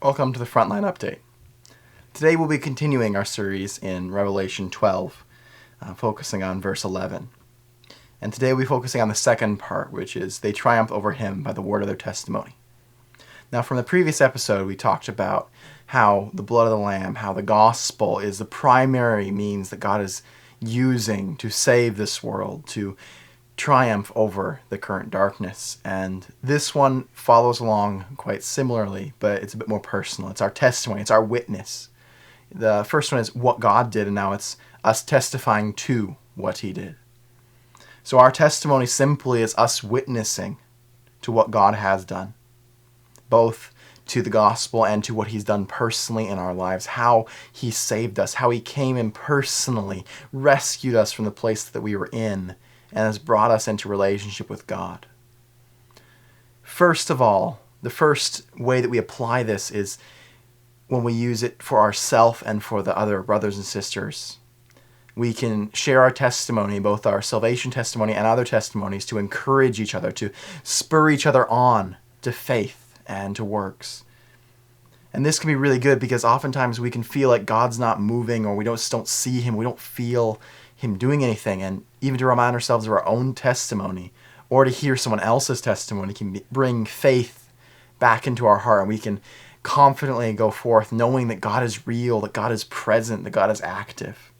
Welcome to the Frontline Update. Today we'll be continuing our series in Revelation 12, focusing on verse 11. And today we'll be focusing on the second part, which is they triumph over him by the word of their testimony. Now, from the previous episode, we talked about how the blood of the Lamb, how the gospel is the primary means that God is using to save this world, to triumph over the current darkness. And this one follows along quite similarly, but it's a bit more personal. It's our testimony, it's our witness. The first one is what God did, and now it's us testifying to what he did. So our testimony simply is us witnessing to what God has done, both to the gospel and to what he's done personally in our lives, how he saved us, how he came and personally rescued us from the place that we were in and has brought us into relationship with God. First of all, the first way that we apply this is when we use it for ourselves and for the other brothers and sisters. We can share our testimony, both our salvation testimony and other testimonies, to encourage each other, to spur each other on to faith and to works. And this can be really good because oftentimes we can feel like God's not moving, or we don't see him, we don't feel him doing anything. And even to remind ourselves of our own testimony or to hear someone else's testimony can bring faith back into our heart, and we can confidently go forth knowing that God is real, that God is present, that God is active.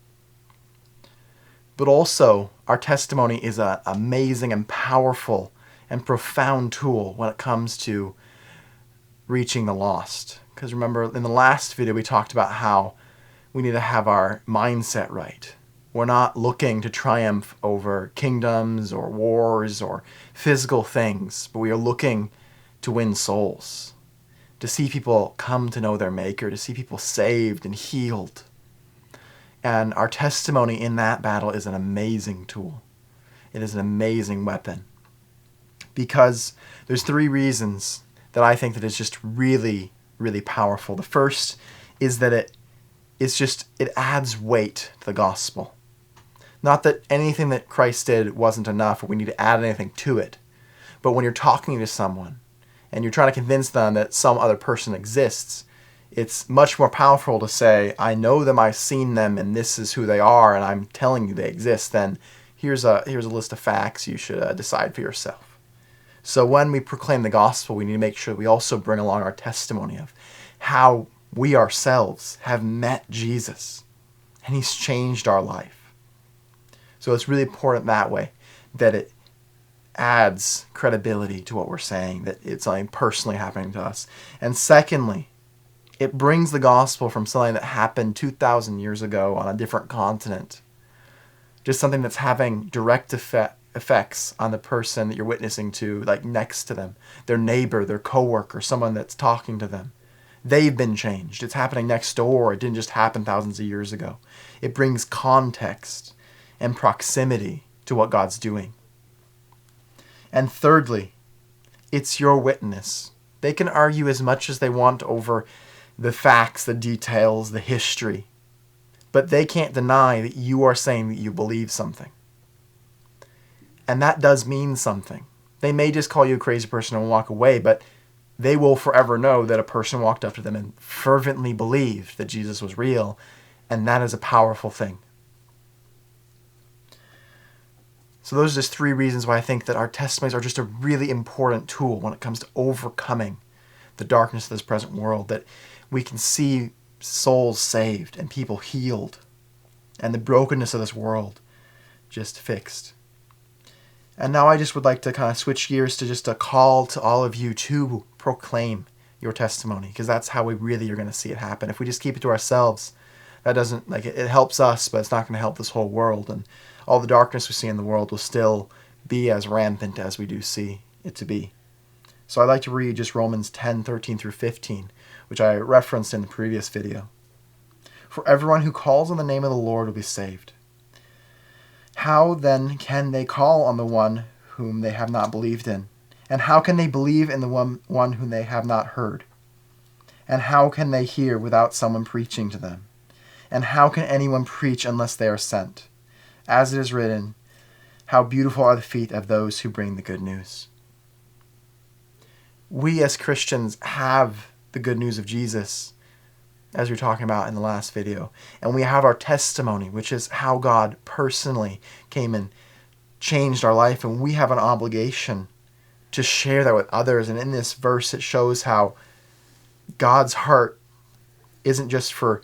But also, our testimony is an amazing and powerful and profound tool when it comes to reaching the lost. Because remember, in the last video, we talked about how we need to have our mindset right. We're not looking to triumph over kingdoms or wars or physical things, but we are looking to win souls, to see people come to know their Maker, to see people saved and healed. And our testimony in that battle is an amazing tool. It is an amazing weapon. Because there's three reasons that I think that it's just really, really powerful. The first is that it adds weight to the gospel. Not that anything that Christ did wasn't enough or we need to add anything to it. But when you're talking to someone and you're trying to convince them that some other person exists, it's much more powerful to say, I know them, I've seen them, and this is who they are, and I'm telling you they exist, than here's a list of facts, you should decide for yourself. So when we proclaim the gospel, we need to make sure we also bring along our testimony of how we ourselves have met Jesus, and he's changed our life. So it's really important that way, that it adds credibility to what we're saying, that it's something personally happening to us. And secondly, it brings the gospel from something that happened 2,000 years ago on a different continent, just something that's having direct effects on the person that you're witnessing to, like next to them, their neighbor, their coworker, someone that's talking to them. They've been changed. It's happening next door. It didn't just happen thousands of years ago. It brings context and proximity to what God's doing. And thirdly, it's your witness. They can argue as much as they want over the facts, the details, the history, but they can't deny that you are saying that you believe something. And that does mean something. They may just call you a crazy person and walk away, but they will forever know that a person walked up to them and fervently believed that Jesus was real, and that is a powerful thing. So those are just three reasons why I think that our testimonies are just a really important tool when it comes to overcoming the darkness of this present world, that we can see souls saved and people healed and the brokenness of this world just fixed. And now I just would like to kind of switch gears to just a call to all of you to proclaim your testimony, because that's how we really are going to see it happen. If we just keep it to ourselves, that doesn't, it helps us, but it's not going to help this whole world. And all the darkness we see in the world will still be as rampant as we do see it to be. So I'd like to read just Romans 10:13 through 15, which I referenced in the previous video. For everyone who calls on the name of the Lord will be saved. How then can they call on the one whom they have not believed in? And how can they believe in the one whom they have not heard? And how can they hear without someone preaching to them? And how can anyone preach unless they are sent? As it is written, how beautiful are the feet of those who bring the good news. We as Christians have the good news of Jesus, as we were talking about in the last video. And we have our testimony, which is how God personally came and changed our life, and we have an obligation to share that with others. And in this verse, it shows how God's heart isn't just for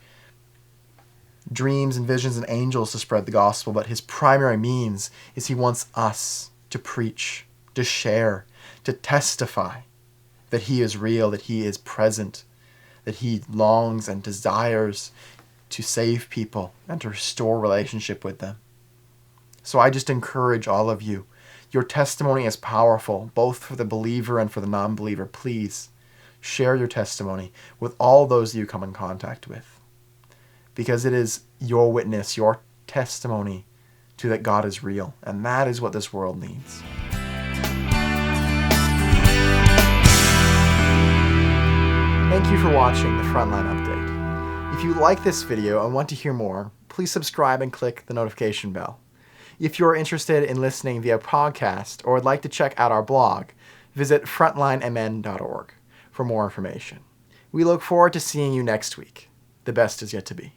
dreams and visions and angels to spread the gospel, but his primary means is he wants us to preach, to share, to testify that he is real, that he is present, that he longs and desires to save people and to restore relationship with them. So I just encourage all of you. Your testimony is powerful, both for the believer and for the non-believer. Please share your testimony with all those you come in contact with, because it is your witness, your testimony to that God is real, and that is what this world needs. Thank you for watching the Frontline Update. If you like this video and want to hear more, please subscribe and click the notification bell. If you're interested in listening via podcast or would like to check out our blog, visit frontlinemn.org for more information. We look forward to seeing you next week. The best is yet to be.